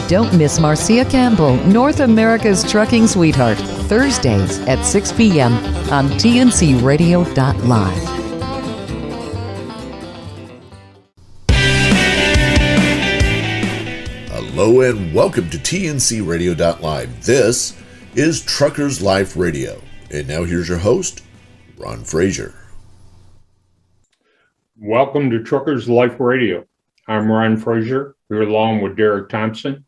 Don't miss Marcia Campbell, North America's trucking sweetheart, Thursdays at 6 p.m. on TNCRadio.LIVE. Hello and welcome to TNCRadio.LIVE. This is Truckers Life Radio. And now here's your host, Ron Frazier. Welcome to Truckers Life Radio. I'm Ron Frazier, here along with Derek Thompson.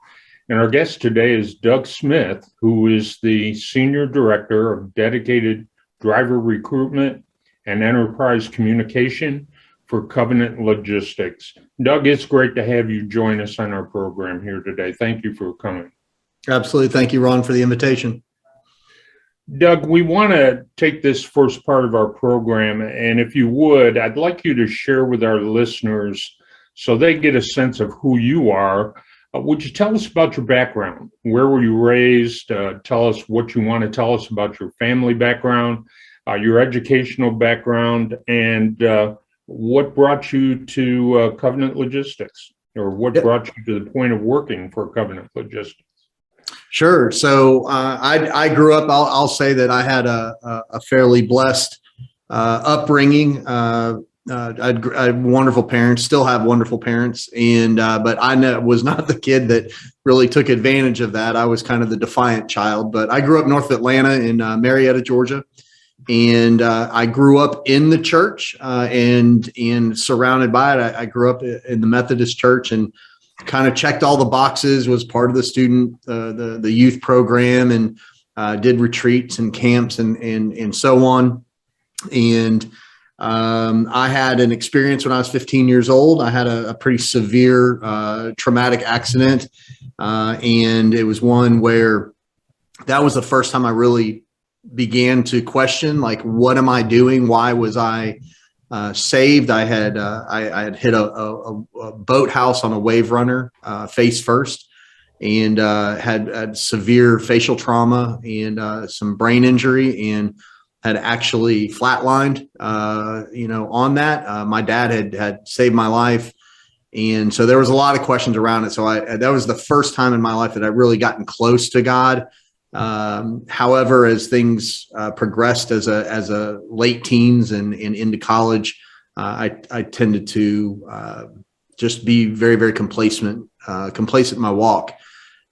And our guest today is Doug Smith, who is the Senior Director of Dedicated Driver Recruitment and Enterprise Communication for Covenant Logistics. Doug, it's great to have you join us on our program here today. Thank you for coming. Absolutely. Thank you, Ron, for the invitation. Doug, we want to take this first part of our program, and if you would, I'd like you to share with our listeners so they get a sense of who you are. Would you tell us about your background? Where were you raised? Tell us what you want to tell us about your family background, your educational background, and what brought you to Covenant Logistics, or what brought you to the point of working for Covenant Logistics? Sure. So I grew up, I'll say that I had a fairly blessed upbringing. I had wonderful parents, still have wonderful parents, and but I was not the kid that really took advantage of that. I was kind of the defiant child. But I grew up north of Atlanta in Marietta, Georgia, and I grew up in the church and surrounded by it. I grew up in the Methodist church and kind of checked all the boxes. Was part of the student, the youth program, and did retreats and camps and so on, and I had an experience when I was 15 years old. I had a pretty severe traumatic accident, and it was one where that was the first time I really began to question, like, what am I doing? Why was I saved? I had hit a boathouse on a wave runner face first, and had severe facial trauma and some brain injury, and had actually flatlined, on that. My dad had saved my life. And so there was a lot of questions around it. So that was the first time in my life that I really gotten close to God. However, as things progressed as a late teens and into college, I tended to just be very, very complacent in my walk.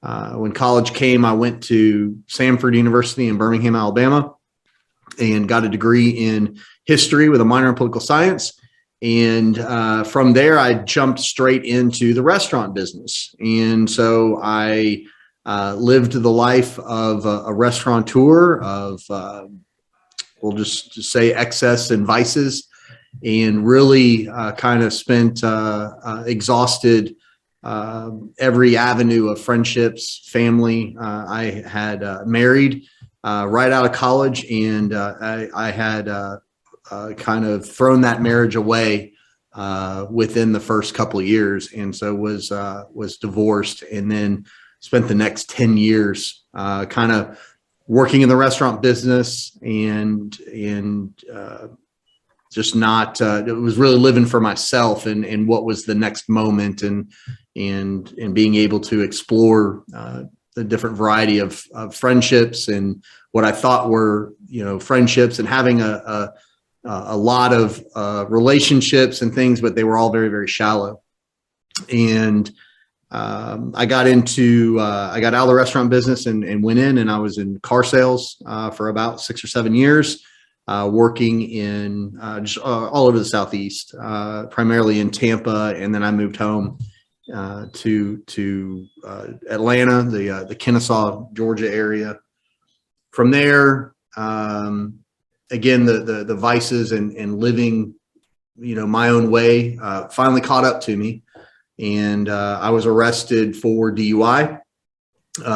When college came, I went to Samford University in Birmingham, Alabama, and got a degree in history with a minor in political science. And from there, I jumped straight into the restaurant business. And so I lived the life of a restaurateur of, we'll just say, excess and vices, and really kind of spent, exhausted every avenue of friendships, family. I had married right out of college, and I had kind of thrown that marriage away within the first couple of years, and so was divorced, and then spent the next 10 years kind of working in the restaurant business, and just not it was really living for myself and what was the next moment, and being able to explore the different variety of friendships and what I thought were, friendships, and having a lot of relationships and things, but they were all very, very shallow. And I got out of the restaurant business and went in, and I was in car sales for about 6 or 7 years, working in just all over the Southeast, primarily in Tampa. And then I moved home to Atlanta, the Kennesaw, Georgia area. From there, again, the vices and living, my own way, finally caught up to me, and I was arrested for DUI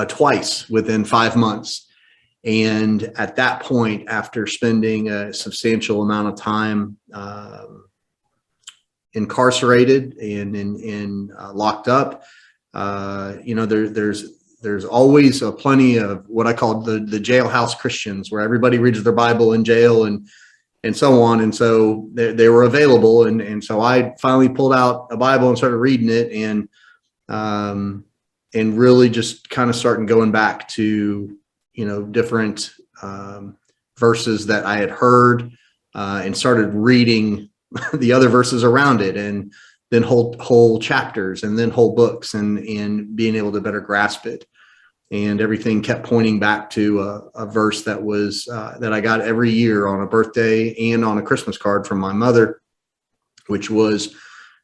twice within 5 months. And at that point, after spending a substantial amount of time incarcerated and locked up, there's always plenty of what I call the jailhouse Christians, where everybody reads their Bible in jail, and and so on. And so they were available. And so I finally pulled out a Bible and started reading it, and really just kind of starting going back to, different verses that I had heard, and started reading the other verses around it, and then whole chapters, and then whole books, and being able to better grasp it. And everything kept pointing back to a verse that was that I got every year on a birthday and on a Christmas card from my mother, which was,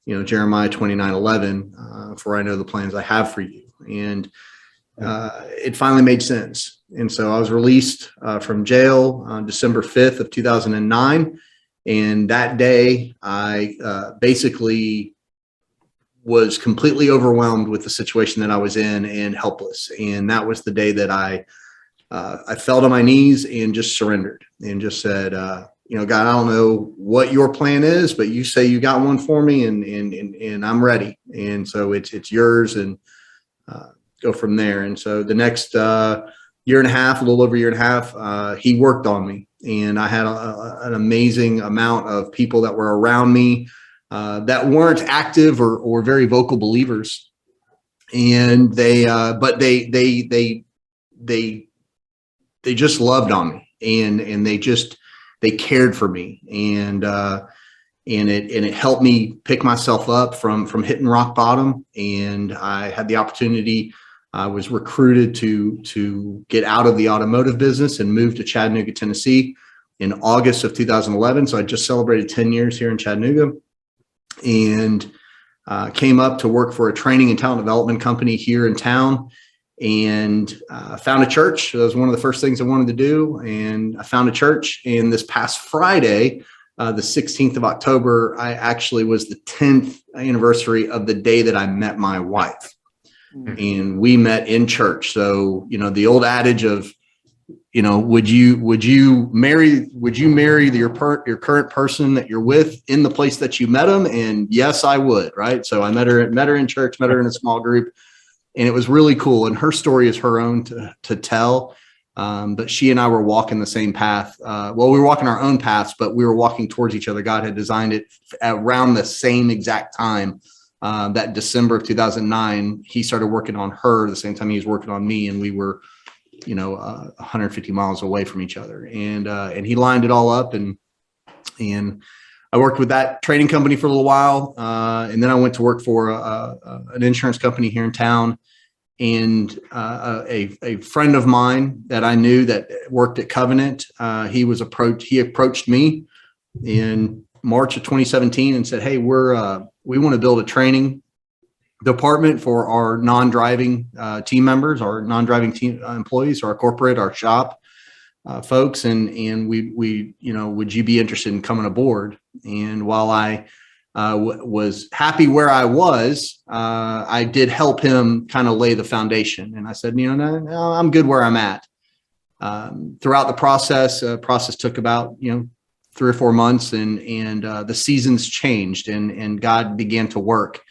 Jeremiah 29:11, for I know the plans I have for you. And it finally made sense. And so I was released from jail on December 5th of 2009. And that day, I basically was completely overwhelmed with the situation that I was in and helpless. And that was the day that I fell to my knees and just surrendered and just said, God, I don't know what your plan is, but you say you got one for me, and I'm ready. And so it's yours, and go from there. And so the next year and a half, a little over a year and a half, he worked on me, and I had an amazing amount of people that were around me that weren't active or very vocal believers, and they just loved on me, and they cared for me, and it helped me pick myself up from hitting rock bottom. And I had the opportunity. I was recruited to get out of the automotive business and move to Chattanooga, Tennessee in August of 2011. So I just celebrated 10 years here in Chattanooga, and came up to work for a training and talent development company here in town, and found a church. That was one of the first things I wanted to do. And I found a church. And this past Friday, the 16th of October, I actually was the 10th anniversary of the day that I met my wife. And we met in church. So, the old adage of, would you marry your current person that you're with in the place that you met them? And yes, I would. Right. So I met her in church, met her in a small group, and it was really cool. And her story is her own to tell. But she and I were walking the same path. We were walking our own paths, but we were walking towards each other. God had designed it around the same exact time. That December of 2009, he started working on her the same time he was working on me, and we were, 150 miles away from each other. And he lined it all up, and I worked with that training company for a little while, and then I went to work for an insurance company here in town. And a friend of mine that I knew that worked at Covenant, he approached me in March of 2017 and said, "Hey, we want to build a training department for our non-driving team members, our non-driving team employees, our corporate, our shop folks, and we would you be interested in coming aboard?" And while I was happy where I was, I did help him kind of lay the foundation. And I said, no, I'm good where I'm at. Throughout the process took about 3 or 4 months, and the seasons changed, and God began to work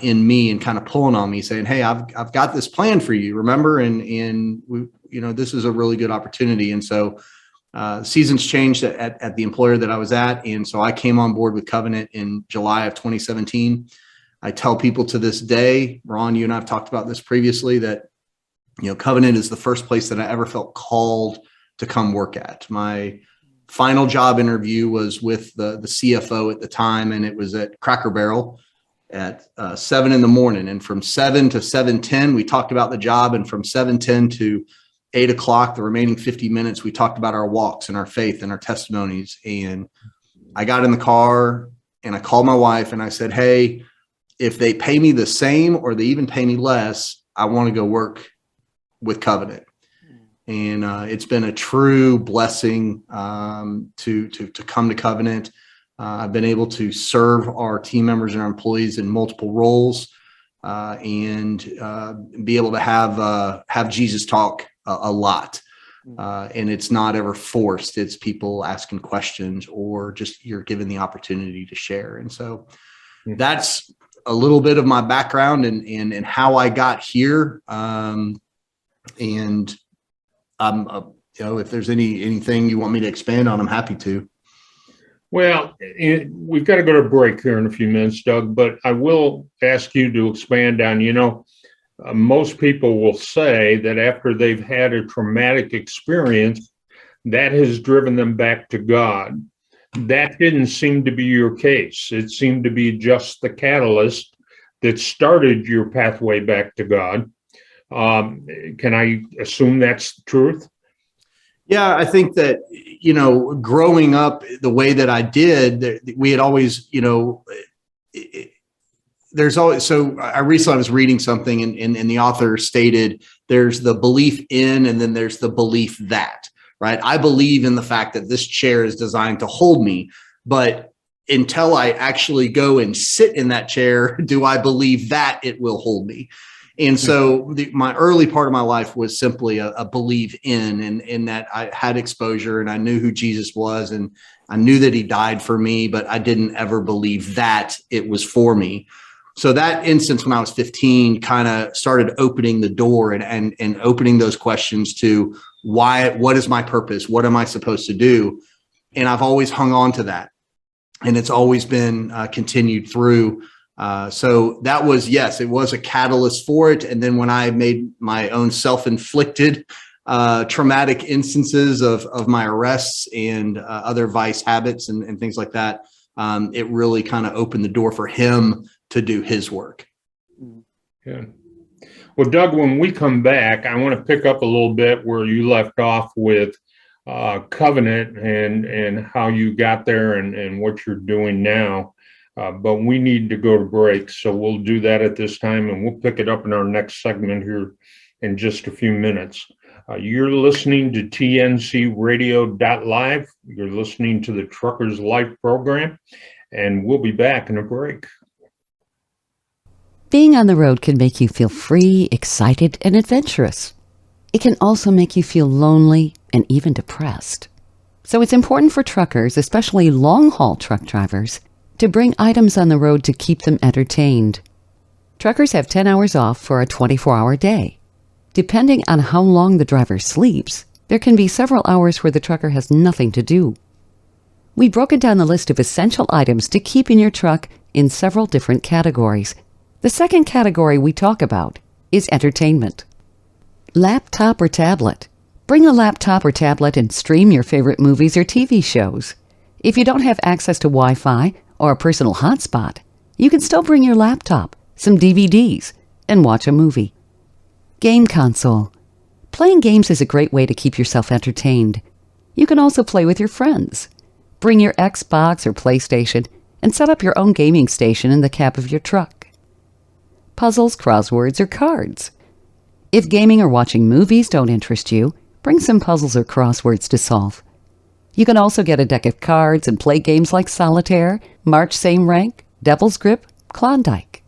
in me and kind of pulling on me, saying, "Hey, I've got this plan for you. Remember, and we, this is a really good opportunity." And so seasons changed at the employer that I was at, and so I came on board with Covenant in July of 2017. I tell people to this day, Ron, you and I have talked about this previously, that Covenant is the first place that I ever felt called to come work at. My final job interview was with the CFO at the time, and it was at Cracker Barrel at 7 a.m. And from 7 to 7:10, we talked about the job. And from 7:10 to 8 o'clock, the remaining 50 minutes, we talked about our walks and our faith and our testimonies. And I got in the car and I called my wife and I said, "Hey, if they pay me the same or they even pay me less, I want to go work with Covenant." And it's been a true blessing to come to Covenant. I've been able to serve our team members and our employees in multiple roles, and be able to have Jesus talk a lot. And it's not ever forced. It's people asking questions, or just you're given the opportunity to share. And so that's a little bit of my background and how I got here. And if there's anything you want me to expand on, I'm happy to. Well, we've got to go to break here in a few minutes, Doug, but I will ask you to expand on, most people will say that after they've had a traumatic experience, that has driven them back to God. That didn't seem to be your case. It seemed to be just the catalyst that started your pathway back to God. Can I assume that's the truth? Yeah, I think that, growing up the way that I did, we had always, there's always, so I recently was reading something and the author stated there's the belief in, and then there's the belief that, right? I believe in the fact that this chair is designed to hold me, but until I actually go and sit in that chair, do I believe that it will hold me? And so my early part of my life was simply a believe in that I had exposure and I knew who Jesus was and I knew that he died for me, but I didn't ever believe that it was for me. So that instance when I was 15 kind of started opening the door and opening those questions to what is my purpose? What am I supposed to do? And I've always hung on to that. And it's always been continued through. So that was, yes, it was a catalyst for it. And then when I made my own self-inflicted traumatic instances of my arrests and other vice habits and things like that, it really kind of opened the door for him to do his work. Yeah. Well, Doug, when we come back, I want to pick up a little bit where you left off with covenant and how you got there and what you're doing now. But we need to go to break, so we'll do that at this time, and we'll pick it up in our next segment here in just a few minutes. You're listening to TNCRadio.LIVE. You're listening to the Truckers Life program, and we'll be back in a break. Being on the road can make you feel free, excited, and adventurous. It can also make you feel lonely and even depressed. So it's important for truckers, especially long-haul truck drivers, to bring items on the road to keep them entertained. Truckers have 10 hours off for a 24-hour day. Depending on how long the driver sleeps, there can be several hours where the trucker has nothing to do. We've broken down the list of essential items to keep in your truck in several different categories. The second category we talk about is entertainment. Laptop or tablet. Bring a laptop or tablet and stream your favorite movies or TV shows. If you don't have access to Wi-Fi or a personal hotspot, you can still bring your laptop, some DVDs, and watch a movie. Game console. Playing games is a great way to keep yourself entertained. You can also play with your friends. Bring your Xbox or PlayStation and set up your own gaming station in the cab of your truck. Puzzles, crosswords, or cards. If gaming or watching movies don't interest you, bring some puzzles or crosswords to solve. You can also get a deck of cards and play games like Solitaire, March Same Rank, Devil's Grip, Klondike.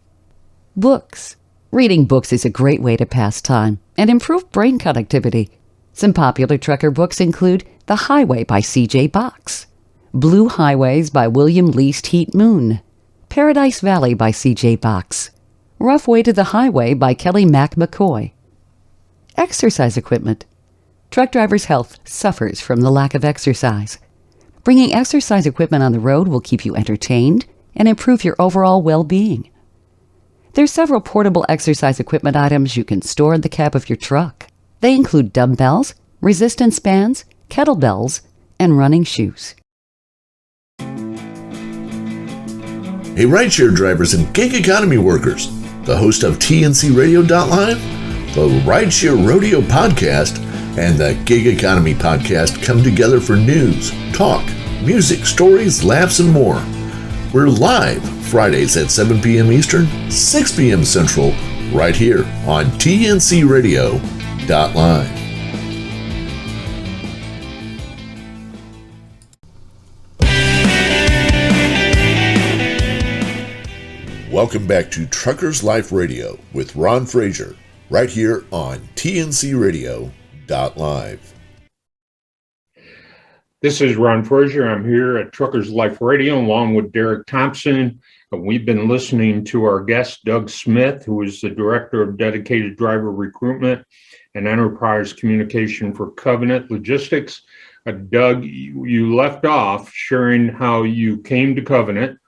Books. Reading books is a great way to pass time and improve brain connectivity. Some popular trucker books include The Highway by C.J. Box, Blue Highways by William Least Heat Moon, Paradise Valley by C.J. Box, Rough Way to the Highway by Kelly Mac McCoy. Exercise equipment. Truck drivers' health suffers from the lack of exercise. Bringing exercise equipment on the road will keep you entertained and improve your overall well-being. There's several portable exercise equipment items you can store in the cab of your truck. They include dumbbells, resistance bands, kettlebells, and running shoes. Hey, rideshare drivers and gig economy workers, the host of TNCRadio.LIVE, the Rideshare Rodeo Podcast, and the Gig Economy Podcast come together for news, talk, music, stories, laughs, and more. We're live Fridays at 7 p.m. Eastern, 6 p.m. Central, right here on TNCRadio.LIVE. Welcome back to Truckers Life Radio with Ron Frazier, right here on TNCRadio.LIVE. This is Ron Frazier. I'm here at Truckers Life Radio along with Derek Thompson. We've been listening to our guest, Doug Smith, who is the Director of Dedicated Driver Recruitment and Enterprise Communication for Covenant Logistics. Doug, you left off sharing how you came to Covenant,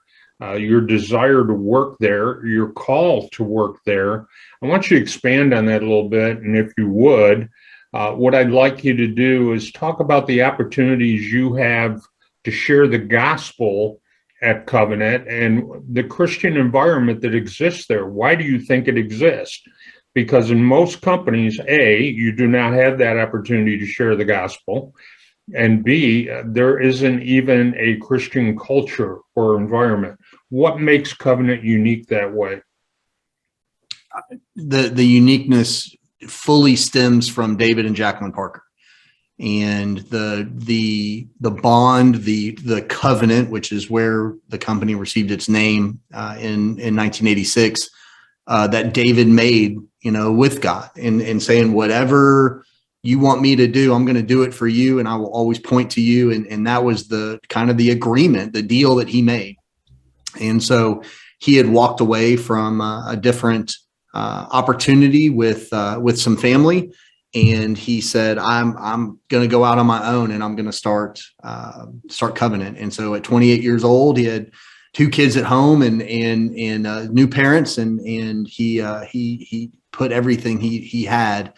your desire to work there, your call to work there. I want you to expand on that a little bit. And if you would, what I'd like you to do is talk about the opportunities you have to share the gospel at Covenant and the Christian environment that exists there. Why do you think it exists? Because in most companies, A, you do not have that opportunity to share the gospel. And B, there isn't even a Christian culture or environment. What makes Covenant unique that way? The uniqueness fully stems from David and Jacqueline Parker, and the bond, the covenant, which is where the company received its name in 1986, that David made, with God, and saying, whatever you want me to do, I'm going to do it for you, and I will always point to you. And that was the kind of the agreement, the deal that he made. And so he had walked away from a different opportunity with some family, and he said, I'm going to go out on my own, and I'm going to start Covenant. And so at 28 years old, he had 2 kids at home and new parents, and he put everything he had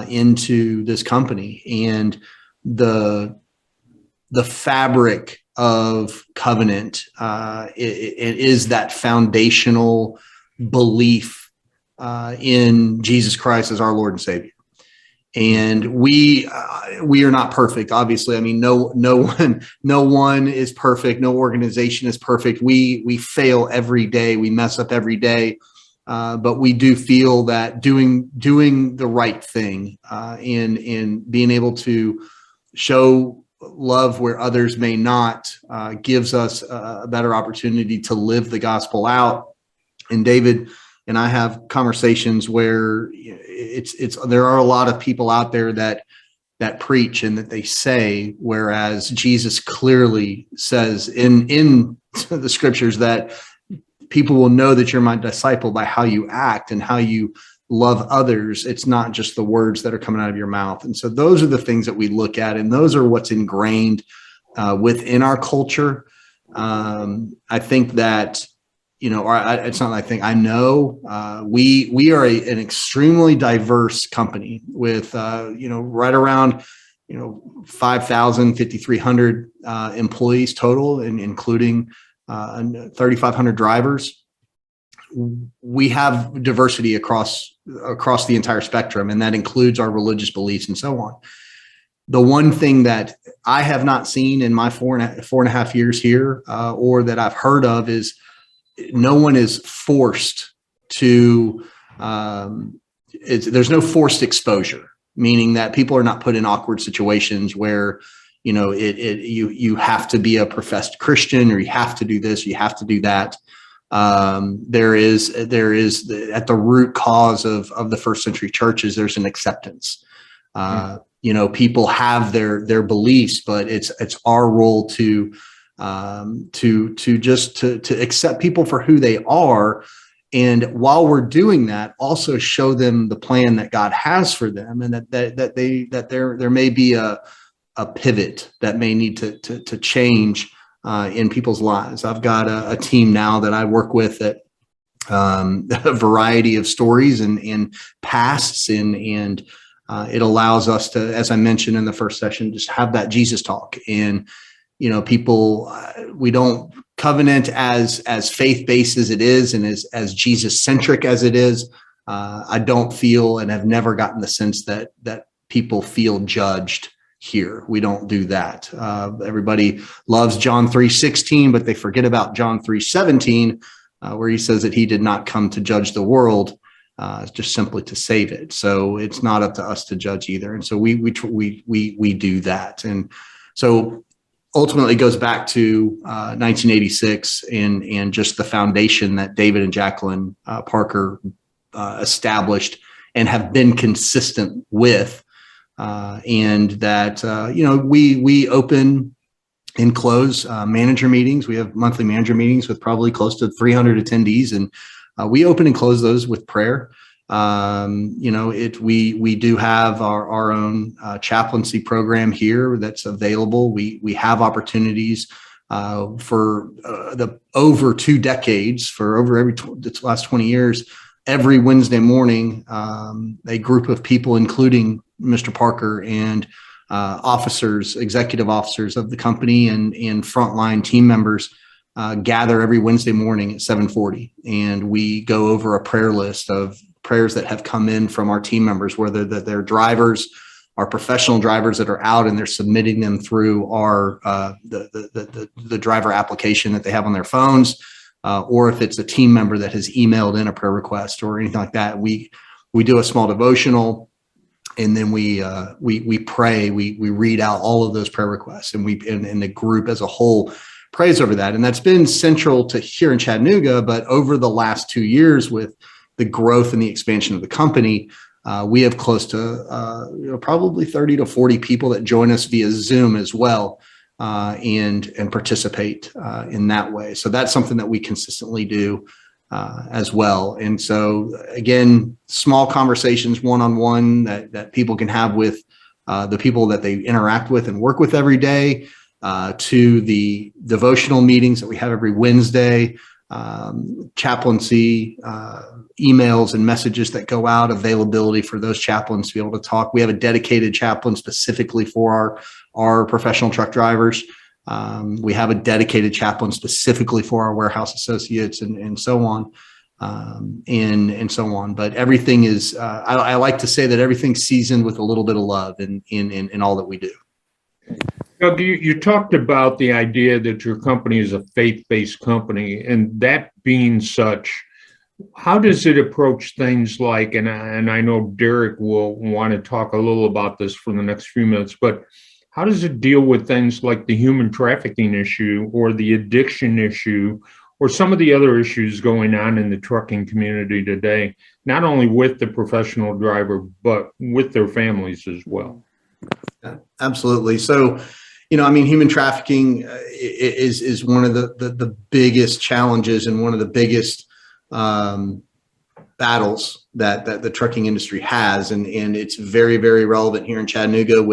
into this company. And the fabric of Covenant, it is that foundational belief in Jesus Christ as our Lord and Savior. And we are not perfect, obviously. I mean, no one is perfect. No organization is perfect. We fail every day. We mess up every day. But we do feel that doing the right thing and being able to show love where others may not gives us a better opportunity to live the gospel out. And David and I have conversations where there are a lot of people out there that preach and that they say, whereas Jesus clearly says in the scriptures that people will know that you're my disciple by how you act and how you love others. It's not just the words that are coming out of your mouth. And so those are the things that we look at, and those are what's ingrained within our culture. I think that, it's not, I think, I know we are an extremely diverse company with, right around, 5,000, 5,300 employees total, and including 3,500 drivers. We have diversity across the entire spectrum, and that includes our religious beliefs and so on. The one thing that I have not seen in my four and a half years here, or that I've heard of, is no one is forced to. There's no forced exposure, meaning that people are not put in awkward situations where you have to be a professed Christian, or you have to do this, or you have to do that. There is at the root cause of the first century churches, there's an acceptance. People have their beliefs, but it's our role to accept people for who they are. And while we're doing that, also show them the plan that God has for them, and that there may be a pivot that may need to change in people's lives. I've got a team now that I work with that a variety of stories and pasts, and it allows us to, as I mentioned in the first session, just have that Jesus talk. And people, we don't Covenant as faith-based as it is, and as Jesus-centric as it is. I don't feel, and have never gotten the sense that people feel judged here. We don't do that. Everybody loves John 3:16, but they forget about John 3:17, where he says that he did not come to judge the world, just simply to save it. So it's not up to us to judge either. And so we do that. And so ultimately it goes back to 1986 and just the foundation that David and Jacqueline Parker established and have been consistent with. And that, we open and close manager meetings. We have monthly manager meetings with probably close to 300 attendees. And we open and close those with prayer. We do have our own chaplaincy program here that's available. We have opportunities for the over 2 decades, for over the last 20 years. Every Wednesday morning, a group of people, including Mr. Parker and executive officers of the company and frontline team members, gather every Wednesday morning at 7:40, and we go over a prayer list of prayers that have come in from our team members, whether that they're drivers, our professional drivers that are out, and they're submitting them through our the driver application that they have on their phones, or if it's a team member that has emailed in a prayer request or anything like that. We do a small devotional, and then we pray. We read out all of those prayer requests, and the group as a whole prays over that. And that's been central to here in Chattanooga. But over the last 2 years, with the growth and the expansion of the company, we have close to probably 30 to 40 people that join us via Zoom as well, and participate in that way. So that's something that we consistently do as well. And so again, small conversations one-on-one that people can have with the people that they interact with and work with every day, to the devotional meetings that we have every Wednesday, chaplaincy, emails and messages that go out, availability for those chaplains to be able to talk. We have a dedicated chaplain specifically for our professional truck drivers. We have a dedicated chaplain specifically for our warehouse associates, and so on, and so on. But everything is, I like to say that everything's seasoned with a little bit of love in all that we do. Doug, you talked about the idea that your company is a faith-based company, and that being such, how does it approach things like, and I know Derek will want to talk a little about this for the next few minutes, but how does it deal with things like the human trafficking issue or the addiction issue or some of the other issues going on in the trucking community today, not only with the professional driver, but with their families as well? Absolutely. So, human trafficking is one of the biggest challenges and one of the biggest battles that the trucking industry has, and it's very, very relevant here in Chattanooga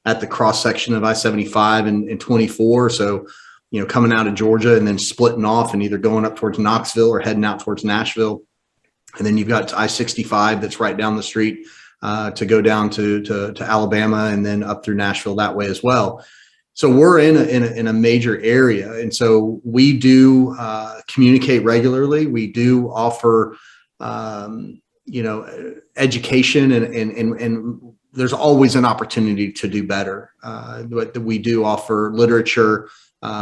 at the cross section of I-75 and 24. So, coming out of Georgia and then splitting off and either going up towards Knoxville or heading out towards Nashville, and then you've got I-65 that's right down the street to go down to Alabama and then up through Nashville that way as well. So we're in a major area, and so we do communicate regularly. We do offer education, and there's always an opportunity to do better. But we do offer literature.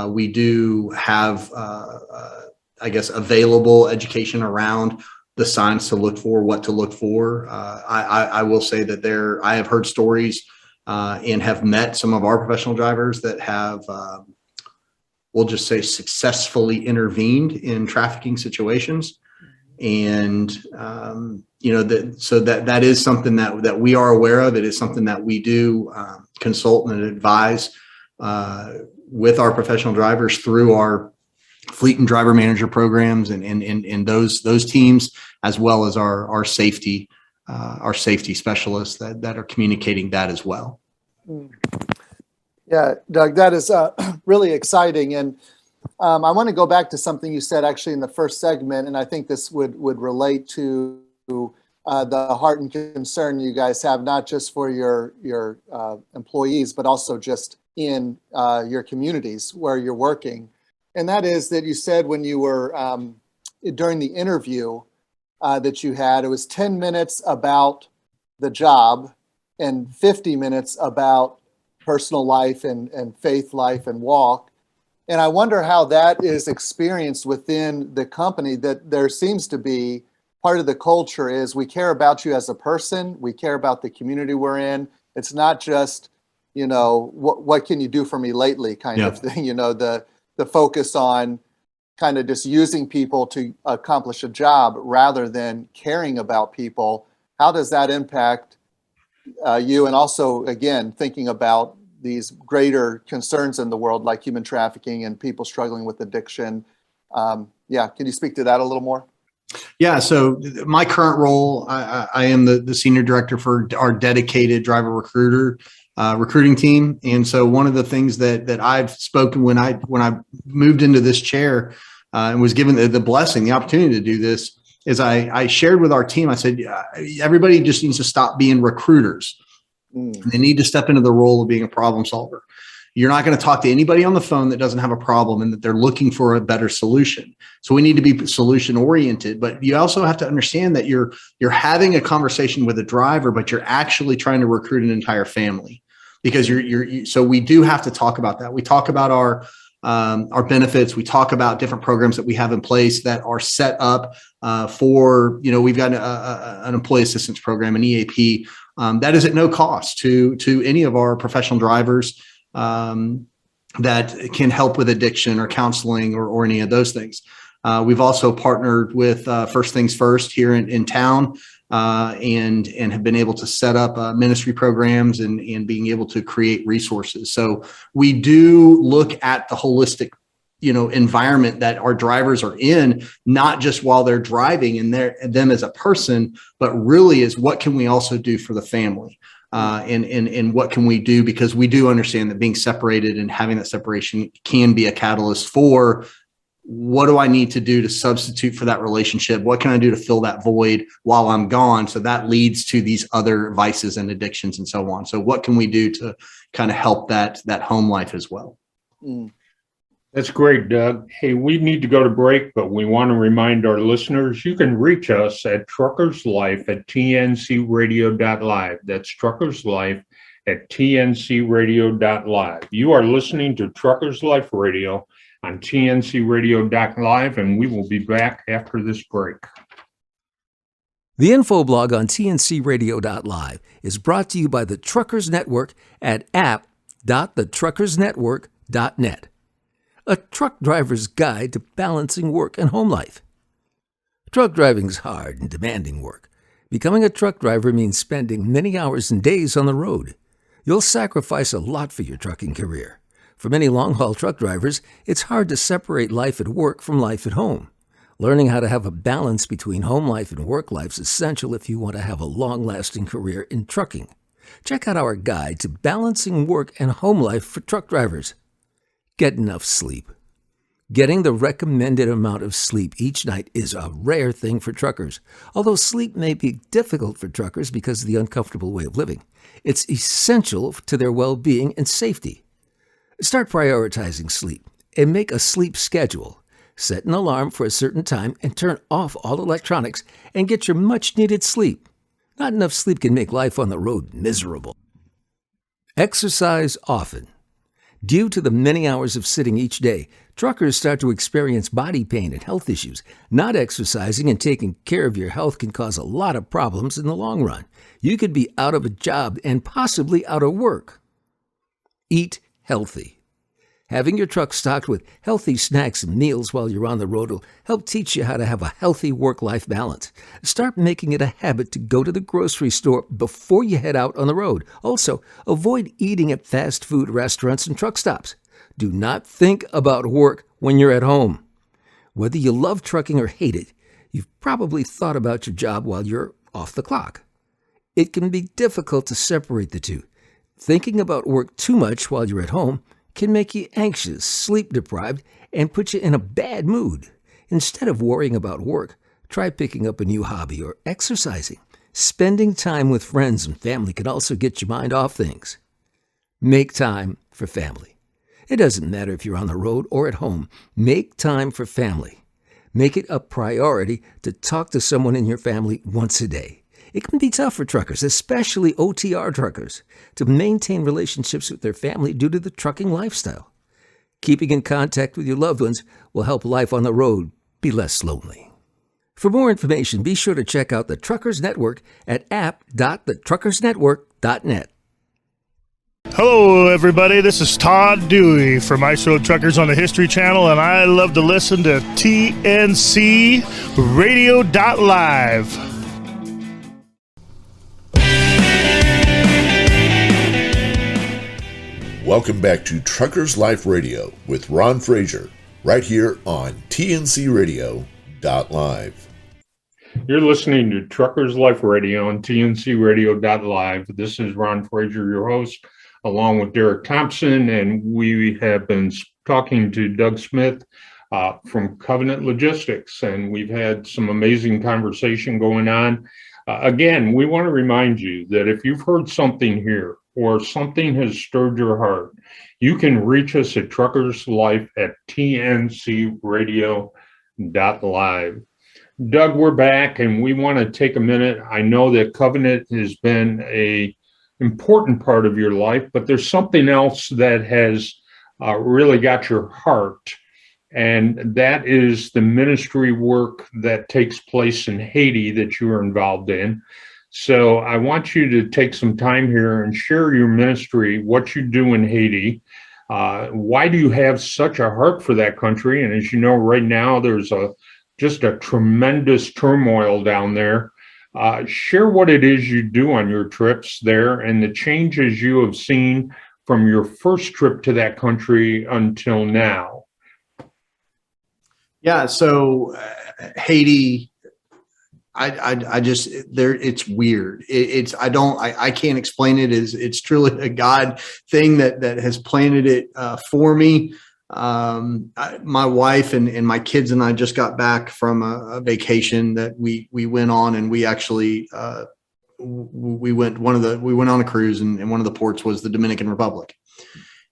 We do have available education around the signs to look for, what to look for. I will say that I have heard stories and have met some of our professional drivers that have, we'll just say, successfully intervened in trafficking situations. And, so that is something that we are aware of. It is something that we do consult and advise with our professional drivers through our fleet and driver manager programs and those teams, as well as our safety specialists that are communicating that as well. Yeah, Doug, that is really exciting. And I want to go back to something you said actually in the first segment, and I think this would relate to the heart and concern you guys have, not just for your employees, but also just in your communities where you're working. And that is that you said when you were during the interview that you had, it was 10 minutes about the job and 50 minutes about personal life and faith life and walk. And I wonder how that is experienced within the company, that there seems to be part of the culture is we care about you as a person. We care about the community we're in. It's not just, what can you do for me lately kind of thing, the focus on kind of just using people to accomplish a job rather than caring about people. How does that impact you? And also, again, thinking about these greater concerns in the world like human trafficking and people struggling with addiction. Can you speak to that a little more? Yeah. So my current role, I am the senior director for our dedicated driver recruiting team. And so one of the things that I've spoken when I moved into this chair and was given the blessing, the opportunity to do this, is I shared with our team. I said, everybody just needs to stop being recruiters. They need to step into the role of being a problem solver. You're not going to talk to anybody on the phone that doesn't have a problem and that they're looking for a better solution. So we need to be solution oriented, but you also have to understand that you're having a conversation with a driver, but you're actually trying to recruit an entire family, because so we do have to talk about that. We talk about our benefits. We talk about different programs that we have in place that are set up for, we've got an employee assistance program, an EAP, that is at no cost to any of our professional drivers that can help with addiction or counseling or any of those things. We've also partnered with First Things First here in town and have been able to set up ministry programs and being able to create resources. So we do look at the holistic environment that our drivers are in, not just while they're driving and them as a person, but really is what can we also do for the family? And what can we do? Because we do understand that being separated and having that separation can be a catalyst for what do I need to do to substitute for that relationship? What can I do to fill that void while I'm gone? So that leads to these other vices and addictions and so on. So what can we do to kind of help that home life as well? That's great, Doug. Hey, we need to go to break, but we want to remind our listeners you can reach us at Truckers Life at TNCRadio.LIVE. That's Truckers Life at TNCRadio.LIVE. You are listening to Truckers Life Radio on TNCRadio.LIVE, and we will be back after this break. The infoblog on TNCRadio.LIVE is brought to you by the Truckers Network at app.thetruckersnetwork.net. A truck driver's guide to balancing work and home life. Truck driving's hard and demanding work. Becoming a truck driver means spending many hours and days on the road. You'll sacrifice a lot for your trucking career. For many long-haul truck drivers, it's hard to separate life at work from life at home. Learning how to have a balance between home life and work life is essential if you want to have a long-lasting career in trucking. Check out our guide to balancing work and home life for truck drivers. Get enough sleep. Getting the recommended amount of sleep each night is a rare thing for truckers. Although sleep may be difficult for truckers because of the uncomfortable way of living, it's essential to their well-being and safety. Start prioritizing sleep and make a sleep schedule. Set an alarm for a certain time and turn off all electronics and get your much-needed sleep. Not enough sleep can make life on the road miserable. Exercise often. Due to the many hours of sitting each day, truckers start to experience body pain and health issues. Not exercising and taking care of your health can cause a lot of problems in the long run. You could be out of a job and possibly out of work. Eat healthy. Having your truck stocked with healthy snacks and meals while you're on the road will help teach you how to have a healthy work-life balance. Start making it a habit to go to the grocery store before you head out on the road. Also, avoid eating at fast food restaurants and truck stops. Do not think about work when you're at home. Whether you love trucking or hate it, you've probably thought about your job while you're off the clock. It can be difficult to separate the two. Thinking about work too much while you're at home can make you anxious, sleep-deprived, and put you in a bad mood. Instead of worrying about work, try picking up a new hobby or exercising. Spending time with friends and family can also get your mind off things. Make time for family. It doesn't matter if you're on the road or at home. Make time for family. Make it a priority to talk to someone in your family once a day. It can be tough for truckers, especially OTR truckers, to maintain relationships with their family due to the trucking lifestyle. Keeping in contact with your loved ones will help life on the road be less lonely. For more information, be sure to check out the Truckers Network at app.thetruckersnetwork.net. Hello, everybody. This is Todd Dewey from Ice Road Truckers on the History Channel, and I love to listen to TNCRadio.LIVE. Welcome back to Truckers Life Radio with Ron Frazier, right here on TNCRadio.LIVE. You're listening to Truckers Life Radio on TNCRadio.LIVE. This is Ron Frazier, your host, along with Derek Thompson, and we have been talking to Doug Smith from Covenant Logistics, and we've had some amazing conversation going on. Again, we want to remind you that if you've heard something here or something has stirred your heart, you can reach us at Truckers Life at TNCRadio.LIVE. Doug, we're back, and we want to take a minute. I know that Covenant has been an important part of your life, but there's something else that has really got your heart, and that is the ministry work that takes place in Haiti that you are involved in. So I want you to take some time here and share your ministry, what you do in Haiti. Why do you have such a heart for that country? And as you know, right now, there's just a tremendous turmoil down there. Share what it is you do on your trips there and the changes you have seen from your first trip to that country until now. Yeah, so Haiti, I just there. It's weird. I can't explain it. It's truly a God thing that has planted it for me. My wife and my kids and I just got back from a vacation that we went on, and we actually we went on a cruise, and one of the ports was the Dominican Republic.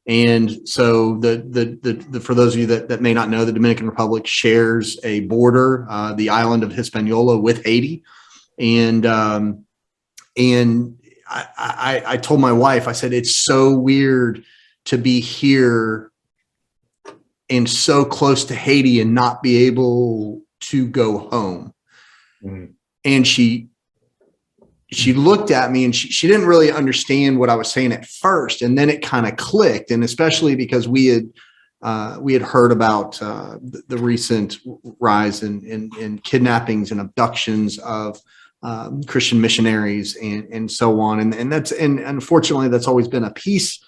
And so the for those of you that may not know, the Dominican Republic shares a border, the island of Hispaniola, with Haiti. And I told my wife, I said, it's so weird to be here and so close to Haiti and not be able to go home. Mm-hmm. And she looked at me, and she didn't really understand what I was saying at first. And then it kind of clicked. And especially because we had heard about the recent rise in kidnappings and abductions of Christian missionaries and so on. And unfortunately, that's always been a piece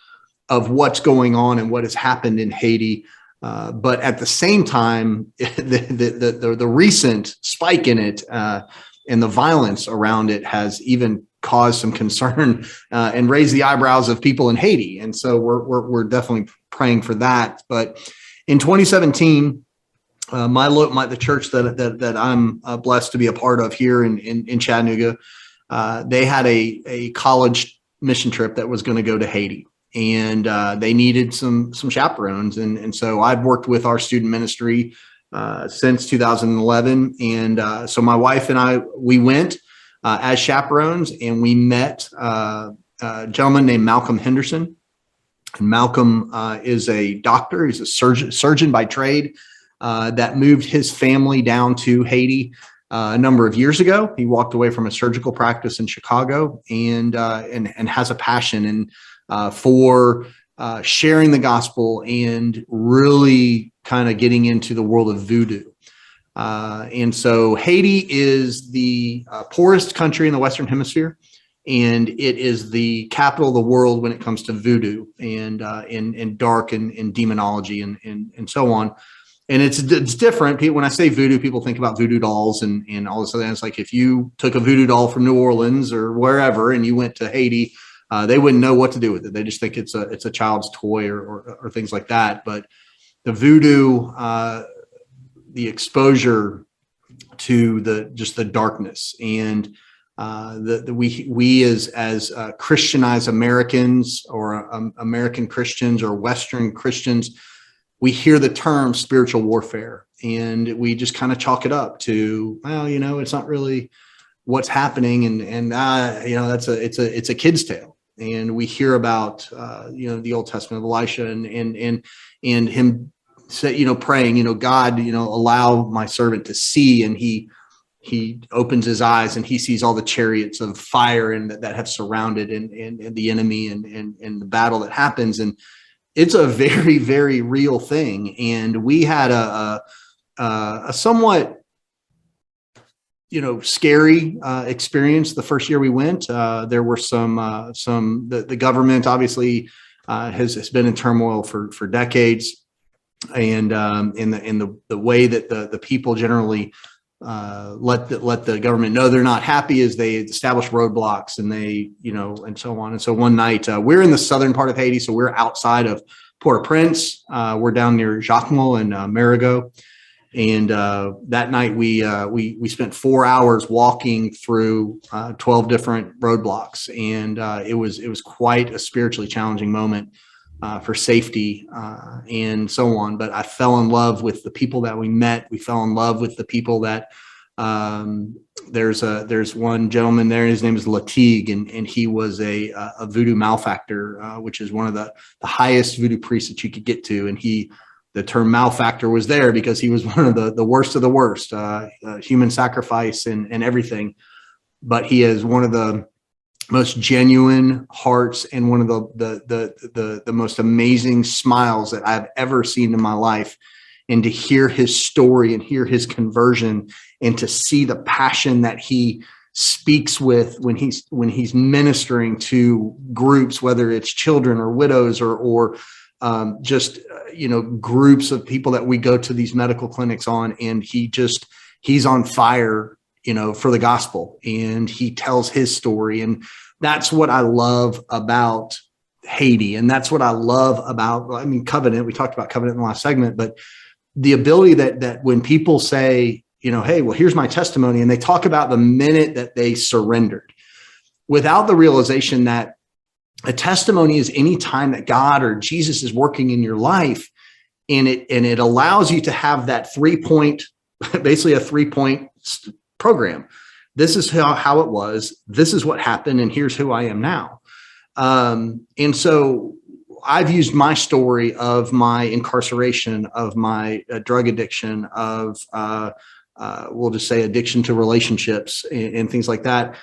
of what's going on and what has happened in Haiti. But at the same time, the recent spike in it and the violence around it has even caused some concern and raised the eyebrows of people in Haiti. And so we're definitely praying for that. But in 2017, the church that I'm blessed to be a part of here in Chattanooga, they had a college mission trip that was going to go to Haiti. And they needed some chaperones. And so I've worked with our student ministry since 2011. And so my wife and I, we went as chaperones, and we met a gentleman named Malcolm Henderson. And Malcolm is a doctor. He's a surgeon by trade that moved his family down to Haiti a number of years ago. He walked away from a surgical practice in Chicago and has a passion for sharing the gospel and really kind of getting into the world of voodoo. And so Haiti is the poorest country in the Western Hemisphere, and it is the capital of the world when it comes to voodoo and dark and demonology and so on. And it's different. When I say voodoo, people think about voodoo dolls and all this other. It's like if you took a voodoo doll from New Orleans or wherever and you went to Haiti, they wouldn't know what to do with it. They just think it's a child's toy or things like that. But the voodoo, the exposure to the darkness, and we as Christianized Americans or American Christians or Western Christians, we hear the term spiritual warfare, and we just kind of chalk it up to, well, it's not really what's happening, and it's a kid's tale. And we hear about the Old Testament of Elisha and him say, praying, God, allow my servant to see, and he opens his eyes and he sees all the chariots of fire and that have surrounded and the enemy and the battle that happens. And it's a very, very real thing. And we had a somewhat, scary experience the first year we went. There were the government obviously has been in turmoil for decades. And in the way that the people generally let the government know they're not happy as they establish roadblocks and they, and so on. And so one night, we're in the southern part of Haiti, so we're outside of Port-au-Prince. We're down near Jacmel and Marigot. And that night we spent 4 hours walking through 12 different roadblocks, and it was quite a spiritually challenging moment for safety and so on. But I fell in love with the people that we met. We fell in love with the people that there's one gentleman there. His name is Latigue, and he was a voodoo malefactor, which is one of the highest voodoo priests that you could get to. And the term malefactor was there because he was one of the worst of the worst, human sacrifice and everything. But he is one of the most genuine hearts and one of the most amazing smiles that I've ever seen in my life. And to hear his story and hear his conversion and to see the passion that he speaks with when he's ministering to groups, whether it's children or widows or just groups of people that we go to these medical clinics on, and he's on fire, for the gospel, and he tells his story. And that's what I love about Haiti. And that's what I love about, Covenant. We talked about Covenant in the last segment, but the ability that when people say, hey, well, here's my testimony, and they talk about the minute that they surrendered, without the realization that a testimony is any time that God or Jesus is working in your life, and it allows you to have that basically a 3-point program. This is how it was. This is what happened, and here's who I am now. And so I've used my story of my incarceration, of my drug addiction, of we'll just say addiction to relationships and things like that.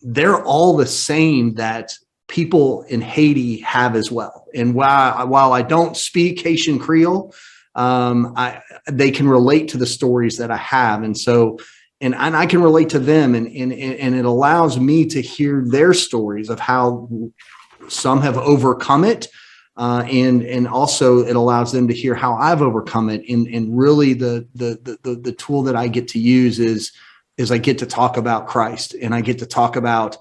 They're all the same that people in Haiti have as well. And while I don't speak Haitian Creole, they can relate to the stories that I have. And so, and I can relate to them, and it allows me to hear their stories of how some have overcome it. And also it allows them to hear how I've overcome it. And really the tool that I get to use is I get to talk about Christ, and I get to talk about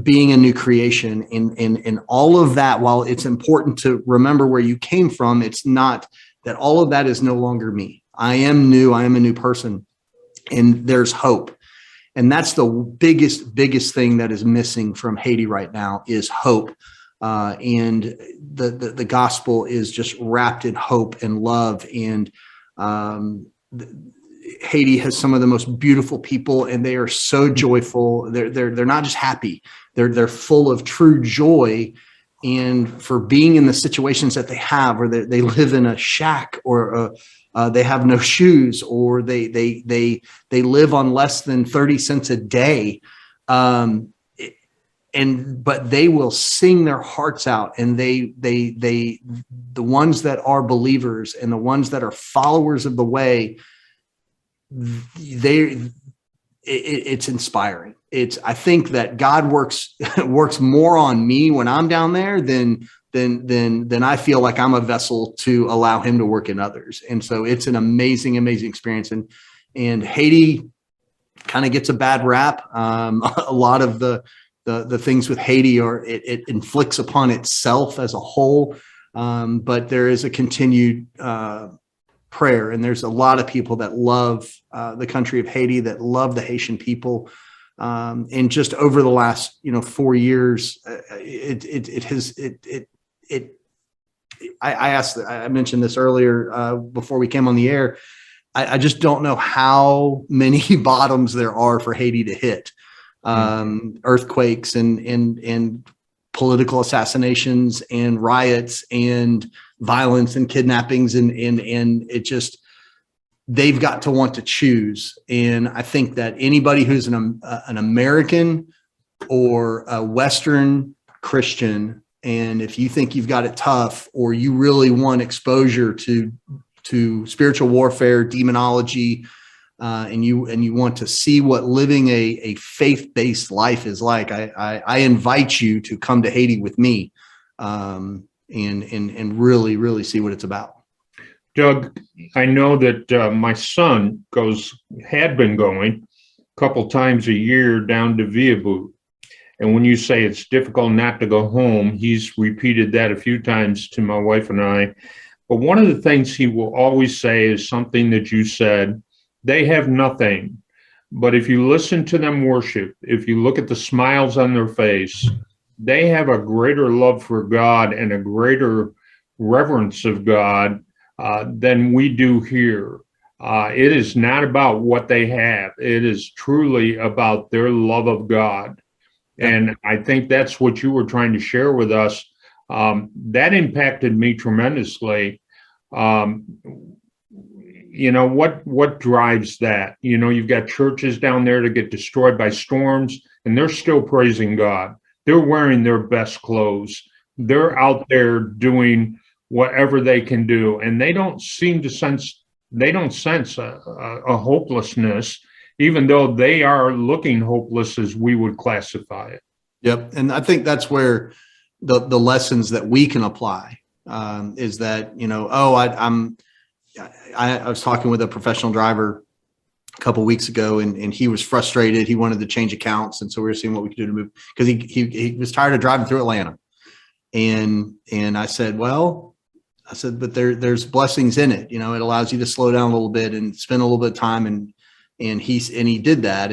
being a new creation and all of that. While it's important to remember where you came from, it's not that all of that is no longer me. I am new. I am a new person, and there's hope. And that's the biggest thing that is missing from Haiti right now is hope. And the gospel is just wrapped in hope and love. And Haiti has some of the most beautiful people, and they are so joyful. They're not just happy. They're full of true joy. And for being in the situations that they have, where they live in a shack, or they have no shoes, or they live on less than 30 cents a day. But they will sing their hearts out, and the ones that are believers and the ones that are followers of the way, it's inspiring. I think that God works more on me when I'm down there than I feel like I'm a vessel to allow him to work in others. And so it's an amazing experience. And Haiti kind of gets a bad rap. A lot of the things with Haiti it inflicts upon itself as a whole. But there is a continued prayer, and there's a lot of people that love the country of Haiti, that love the Haitian people. And just over the last 4 years, I mentioned this earlier before we came on the air. I just don't know how many bottoms there are for Haiti to hit. Earthquakes and political assassinations and riots and violence and kidnappings and it just, they've got to want to choose. And I think that anybody who's an American or a Western Christian, and if you think you've got it tough, or you really want exposure to spiritual warfare, demonology, and you want to see what living a faith-based life is like, I invite you to come to Haiti with me, and really see what it's about. Doug, I know that my son had been going a couple times a year down to Viaboot. And when you say it's difficult not to go home, he's repeated that a few times to my wife and I. But one of the things he will always say is something that you said: they have nothing. But if you listen to them worship, if you look at the smiles on their face, they have a greater love for God and a greater reverence of God than we do here. It is not about what they have. It is truly about their love of God. And I think that's what you were trying to share with us. That impacted me tremendously. What drives that? You've got churches down there that get destroyed by storms, and they're still praising God. They're wearing their best clothes. They're out there doing whatever they can do, and they don't sense a hopelessness, even though they are looking hopeless as we would classify it. Yep. And I think that's where the lessons that we can apply is that, I was talking with a professional driver a couple of weeks ago, and he was frustrated. He wanted to change accounts. And so we were seeing what we could do to move, because he was tired of driving through Atlanta. And I said, but there's blessings in it. It allows you to slow down a little bit and spend a little bit of time. And he did that.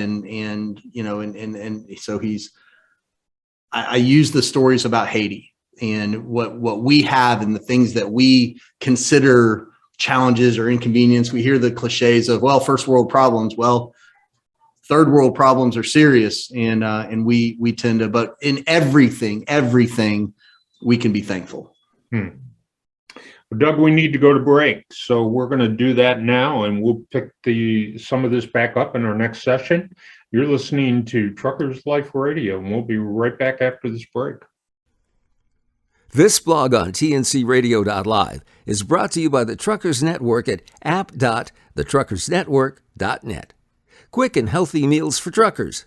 So I use the stories about Haiti and what we have and the things that we consider challenges or inconvenience. We hear the cliches of, first world problems. Well, third world problems are serious. And we tend to, but in everything, we can be thankful. Well, Doug, we need to go to break. So we're going to do that now, and we'll pick some of this back up in our next session. You're listening to Truckers Life Radio, and we'll be right back after this break. This blog on TNCRadio.LIVE is brought to you by the Truckers Network at app.thetruckersnetwork.net. Quick and healthy meals for truckers.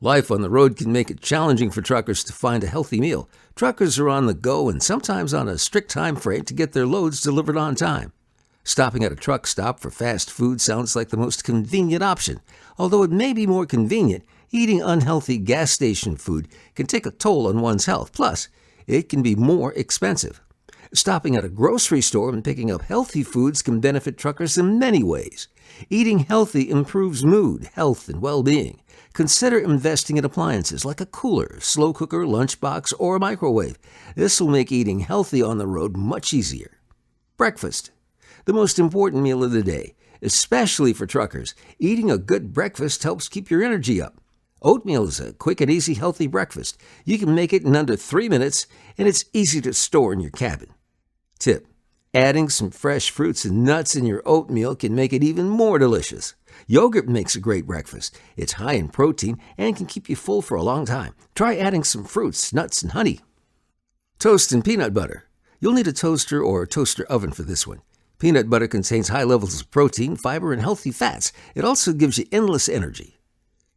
Life on the road can make it challenging for truckers to find a healthy meal. Truckers are on the go and sometimes on a strict time frame to get their loads delivered on time. Stopping at a truck stop for fast food sounds like the most convenient option. Although it may be more convenient, eating unhealthy gas station food can take a toll on one's health. Plus, it can be more expensive. Stopping at a grocery store and picking up healthy foods can benefit truckers in many ways. Eating healthy improves mood, health, and well-being. Consider investing in appliances like a cooler, slow cooker, lunchbox, or a microwave. This will make eating healthy on the road much easier. Breakfast. The most important meal of the day, especially for truckers. Eating a good breakfast helps keep your energy up. Oatmeal is a quick and easy healthy breakfast. You can make it in under 3 minutes, and it's easy to store in your cabin. Tip: adding some fresh fruits and nuts in your oatmeal can make it even more delicious. Yogurt makes a great breakfast. It's high in protein and can keep you full for a long time. Try adding some fruits, nuts, and honey. Toast and peanut butter. You'll need a toaster or a toaster oven for this one. Peanut butter contains high levels of protein, fiber, and healthy fats. It also gives you endless energy.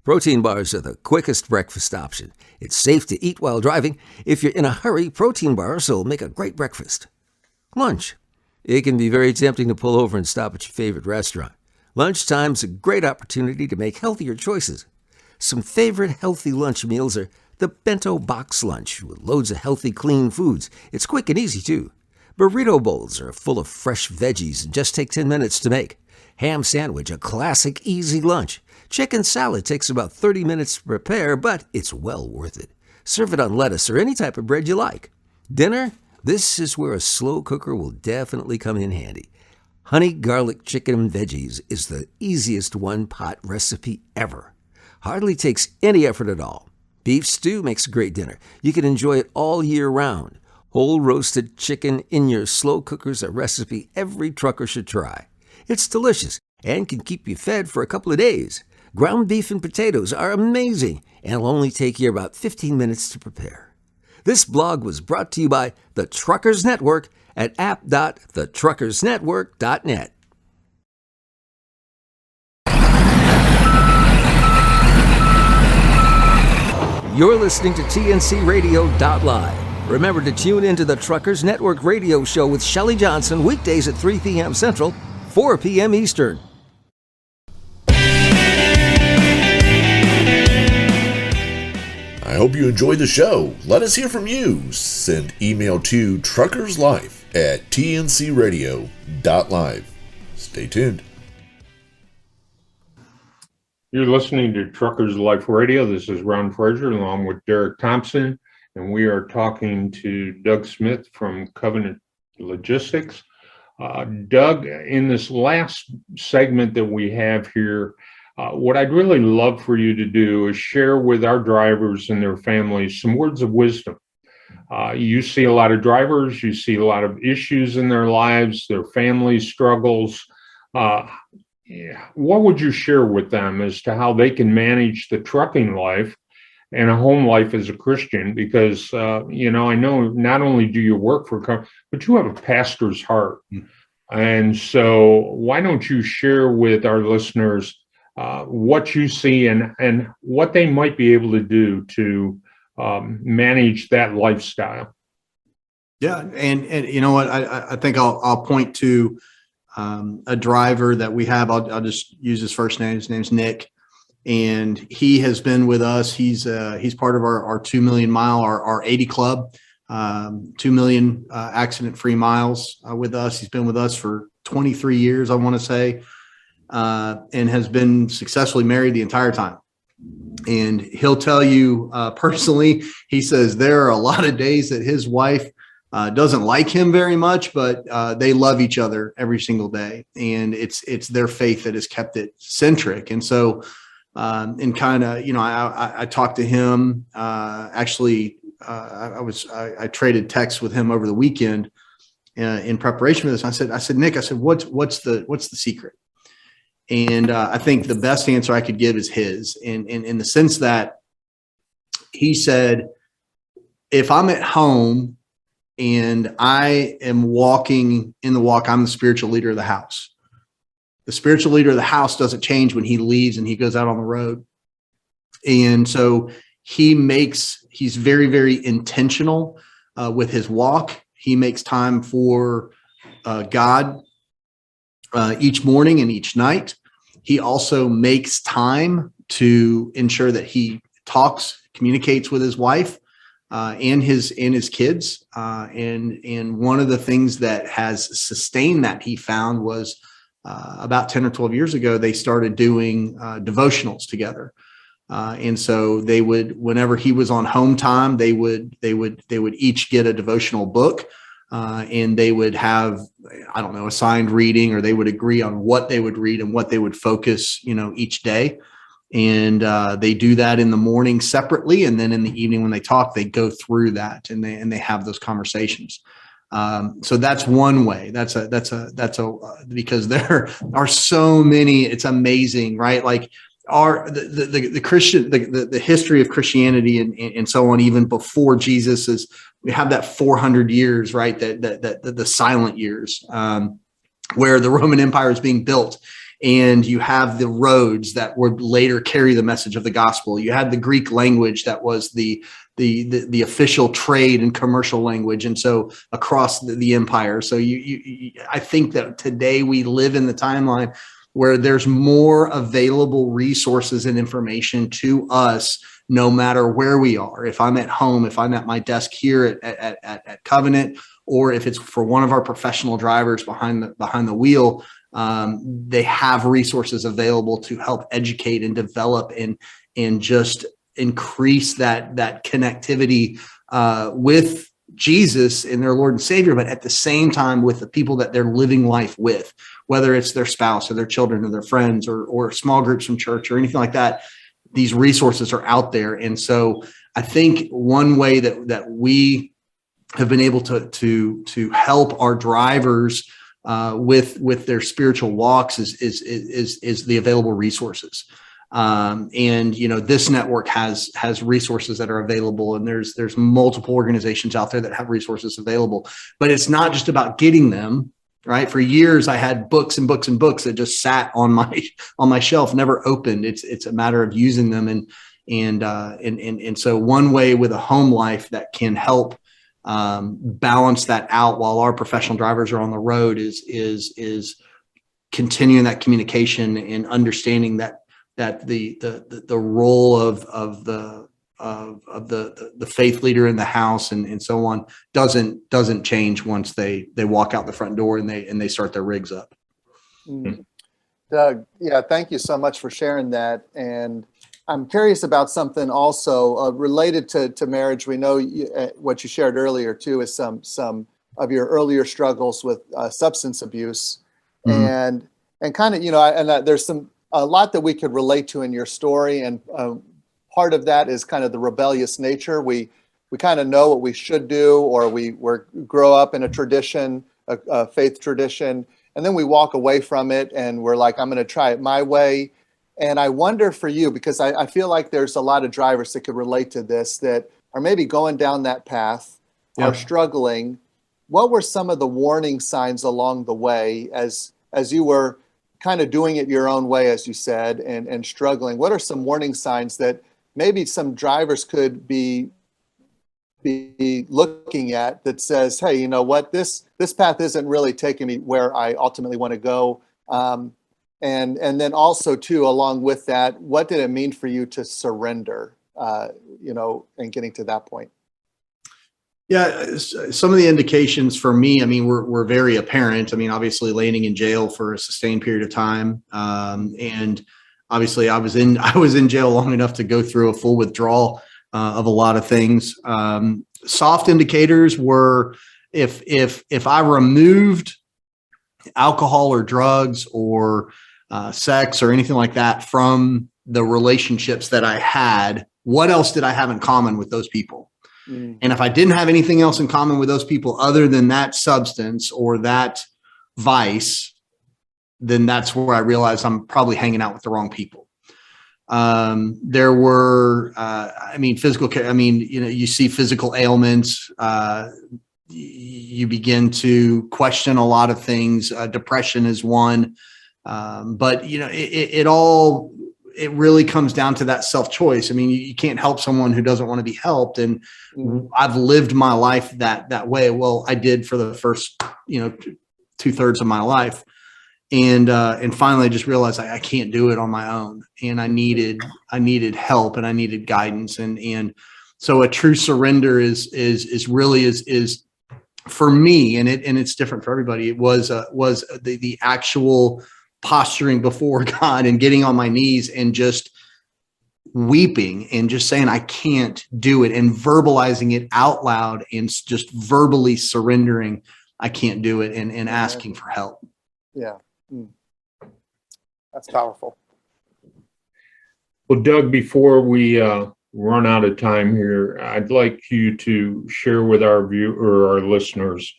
Protein bars are the quickest breakfast option. It's safe to eat while driving. If you're in a hurry, protein bars will make a great breakfast. Lunch. It can be very tempting to pull over and stop at your favorite restaurant. Lunchtime's a great opportunity to make healthier choices. Some favorite healthy lunch meals are the bento box lunch with loads of healthy, clean foods. It's quick and easy, too. Burrito bowls are full of fresh veggies and just take 10 minutes to make. Ham sandwich, a classic, easy lunch. Chicken salad takes about 30 minutes to prepare, but it's well worth it. Serve it on lettuce or any type of bread you like. Dinner? This is where a slow cooker will definitely come in handy. Honey garlic chicken and veggies is the easiest one-pot recipe ever. Hardly takes any effort at all. Beef stew makes a great dinner. You can enjoy it all year round. Whole roasted chicken in your slow cooker's a recipe every trucker should try. It's delicious and can keep you fed for a couple of days. Ground beef and potatoes are amazing and will only take you about 15 minutes to prepare. This blog was brought to you by the Truckers Network at app.thetruckersnetwork.net. You're listening to TNCRadio.LIVE, Remember to tune into the Truckers Network radio show with Shelley Johnson weekdays at 3 p.m. Central, 4 p.m. Eastern. I hope you enjoyed the show. Let us hear from you. Send email to truckerslife@TNCRadio.LIVE. Stay tuned. You're listening to Truckers Life Radio. This is Ron Fraser along with Derek Thompson, and we are talking to Doug Smith from Covenant Logistics. Doug, in this last segment that we have here, what I'd really love for you to do is share with our drivers and their families some words of wisdom. You see a lot of drivers, you see a lot of issues in their lives, their family struggles. What would you share with them as to how they can manage the trucking life and a home life as a Christian? Because, I know not only do you work for, but you have a pastor's heart. And so why don't you share with our listeners what you see and what they might be able to do to manage that lifestyle? Yeah. And you know what, I think I'll point to a driver that we have. I'll just use his first name. His name's Nick, and he has been with us. He's part of our 2 million mile, our 80 club, 2 million accident-free miles with us. He's been with us for 23 years, I want to say, and has been successfully married the entire time. And he'll tell you personally, he says there are a lot of days that his wife doesn't like him very much, but they love each other every single day. And it's their faith that has kept it centric. And so, I talked to him, actually, I traded texts with him over the weekend in preparation for this. I said, Nick, what's the secret? And I think the best answer I could give is his, in the sense that he said, if I'm at home and I am walking in the walk, I'm the spiritual leader of the house. The spiritual leader of the house doesn't change when he leaves and he goes out on the road. And so he's very, very intentional with his walk. He makes time for God each morning and each night. He also makes time to ensure that he communicates with his wife and his kids. And one of the things that has sustained that, he found, was about 10 or 12 years ago, they started doing devotionals together. And so they would, whenever he was on home time, they would each get a devotional book, and they would have, assigned reading, or they would agree on what they would read and what they would focus, each day. And they do that in the morning separately, and then in the evening when they talk, they go through that and they have those conversations. So that's one way. That's because there are so many. It's amazing, right? Like the Christian, the history of Christianity and so on, even before Jesus, is we have that 400 years, right? That the silent years, where the Roman Empire is being built. And you have the roads that would later carry the message of the gospel. You had the Greek language that was the official trade and commercial language, and so across the empire. So I think that today we live in the timeline where there's more available resources and information to us, no matter where we are. If I'm at home, if I'm at my desk here at Covenant, or if it's for one of our professional drivers behind the wheel. They have resources available to help educate and develop and just increase that connectivity with Jesus and their Lord and Savior, but at the same time with the people that they're living life with, whether it's their spouse or their children or their friends or small groups from church or anything like that. These resources are out there. And so I think one way that we have been able to help our drivers with their spiritual walks is the available resources. And this network has resources that are available, and there's multiple organizations out there that have resources available, but it's not just about getting them. Right. For years, I had books and books and books that just sat on my shelf, never opened. It's a matter of using them. And so one way with a home life that can help balance that out while our professional drivers are on the road is continuing that communication and understanding that the role of the faith leader in the house and so on doesn't change once they walk out the front door and they start their rigs up. Doug, yeah, thank you so much for sharing that. And I'm curious about something also related to marriage. We know what you shared earlier too is some of your earlier struggles with substance abuse, and kind of there's a lot that we could relate to in your story, and part of that is kind of the rebellious nature. We kind of know what we should do, or we grow up in a tradition, a faith tradition, and then we walk away from it, and we're like, I'm going to try it my way. And I wonder for you, because I feel like there's a lot of drivers that could relate to this, that are maybe going down that path, are struggling. What were some of the warning signs along the way as you were kind of doing it your own way, as you said, and struggling? What are some warning signs that maybe some drivers could be looking at that says, hey, you know what, this path isn't really taking me where I ultimately want to go? And then also too, along with that, what did it mean for you to surrender, and getting to that point? Yeah, some of the indications for me, I mean, were very apparent. I mean, obviously landing in jail for a sustained period of time. And obviously I was in jail long enough to go through a full withdrawal of a lot of things. Soft indicators were if I removed alcohol or drugs or sex or anything like that from the relationships that I had, what else did I have in common with those people? And if I didn't have anything else in common with those people other than that substance or that vice, then that's where I realized I'm probably hanging out with the wrong people. There were, physical care. I mean, you see physical ailments. You begin to question a lot of things. Depression is one. But it really comes down to that self-choice. I mean, you can't help someone who doesn't want to be helped. And I've lived my life that way. Well, I did for the first, 2/3 of my life. And finally I just realized I can't do it on my own. And I needed help and I needed guidance. And so a true surrender is really for me, and it's different for everybody. It was the actual posturing before God and getting on my knees and just weeping and just saying, I can't do it, and verbalizing it out loud and just verbally surrendering, I can't do it, and asking for help. Yeah. That's powerful. Well, Doug, before we run out of time here, I'd like you to share with our listeners,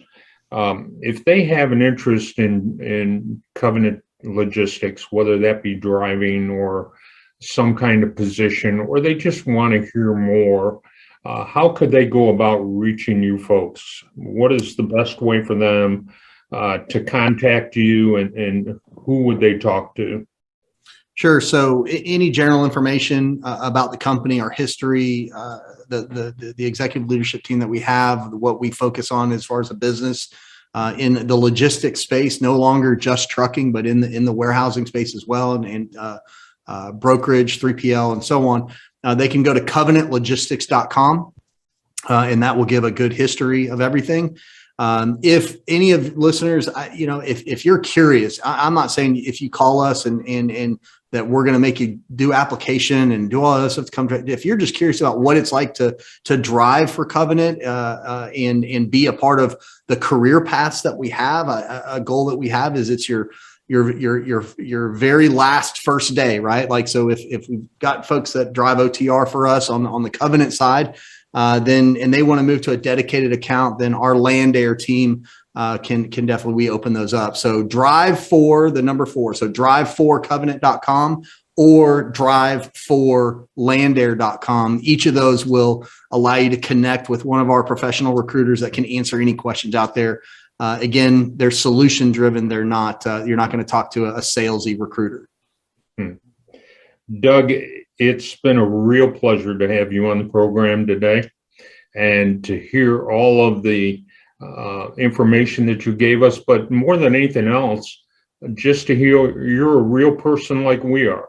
if they have an interest in Covenant logistics, whether that be driving or some kind of position, or they just want to hear more, how could they go about reaching you folks? What is the best way for them to contact you, and who would they talk to? Sure. So any general information about the company, our history, the executive leadership team that we have, what we focus on as far as a business in the logistics space, no longer just trucking, but in the warehousing space as well, and brokerage, 3PL, and so on. They can go to covenantlogistics.com, and that will give a good history of everything. If any of listeners, if you're curious, I'm not saying if you call us and that we're going to make you do application and do all this stuff to come to. If you're just curious about what it's like to drive for Covenant and be a part of the career paths that we have, a goal that we have is it's your very last first day, right? Like, so if we've got folks that drive OTR for us on the Covenant side, then, and they want to move to a dedicated account, then our Land Air team can definitely, we open those up. So drive for the number 4. So drive4covenant.com or drive4landair.com. Each of those will allow you to connect with one of our professional recruiters that can answer any questions out there. Again, they're solution driven. They're not, you're not going to talk to a salesy recruiter. Doug, it's been a real pleasure to have you on the program today. and to hear all of the information that you gave us, but more than anything else, just to hear you're a real person like we are.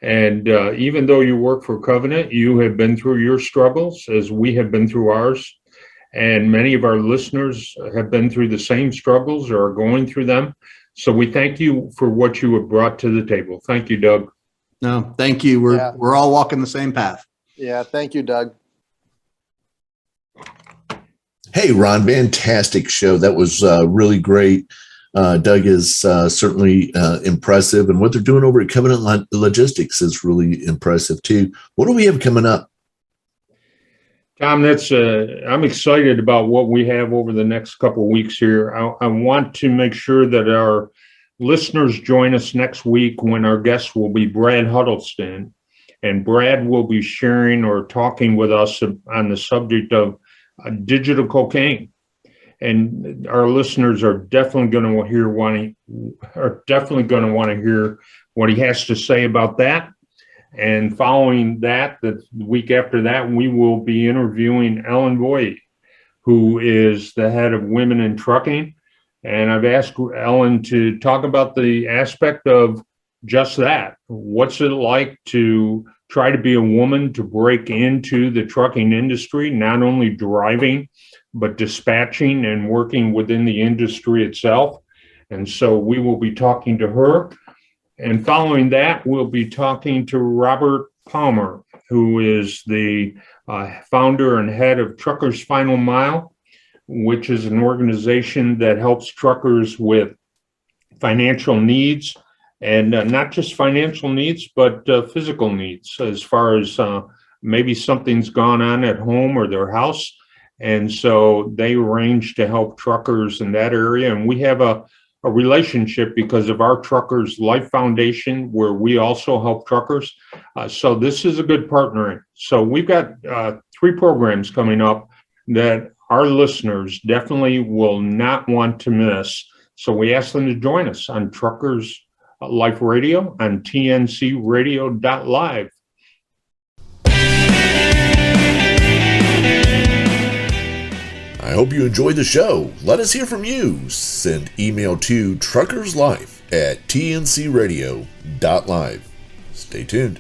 And even though you work for Covenant, you have been through your struggles as we have been through ours. And many of our listeners have been through the same struggles or are going through them. So we thank you for what you have brought to the table. Thank you, Doug. No, thank you. We're all walking the same path. Yeah, thank you, Doug. Hey, Ron, fantastic show. That was really great. Doug is certainly impressive, and what they're doing over at Covenant Logistics is really impressive too. What do we have coming up? Tom, I'm excited about what we have over the next couple of weeks here. I want to make sure that our listeners join us next week when our guest will be Brad Huddleston, and Brad will be sharing or talking with us on the subject of digital cocaine. And our listeners are definitely going to want to hear what he has to say about that. And following that, the week after that, we will be interviewing Ellen Boyd, who is the head of Women in Trucking. And I've asked Ellen to talk about the aspect of just that. What's it like to try to be a woman to break into the trucking industry, not only driving, but dispatching and working within the industry itself. And so we will be talking to her. And following that, we'll be talking to Robert Palmer, who is the founder and head of Truckers Final Mile, which is an organization that helps truckers with financial needs, and not just financial needs, but physical needs, as far as maybe something's gone on at home or their house. And so they arrange to help truckers in that area. And we have a relationship because of our Truckers Life Foundation, where we also help truckers. So this is a good partnering. So we've got 3 programs coming up that our listeners definitely will not want to miss. So we ask them to join us on Truckers Life Radio on TNCRadio.LIVE. I hope you enjoyed the show. Let us hear from you. Send email to truckerslife@tncradio.live. Stay tuned.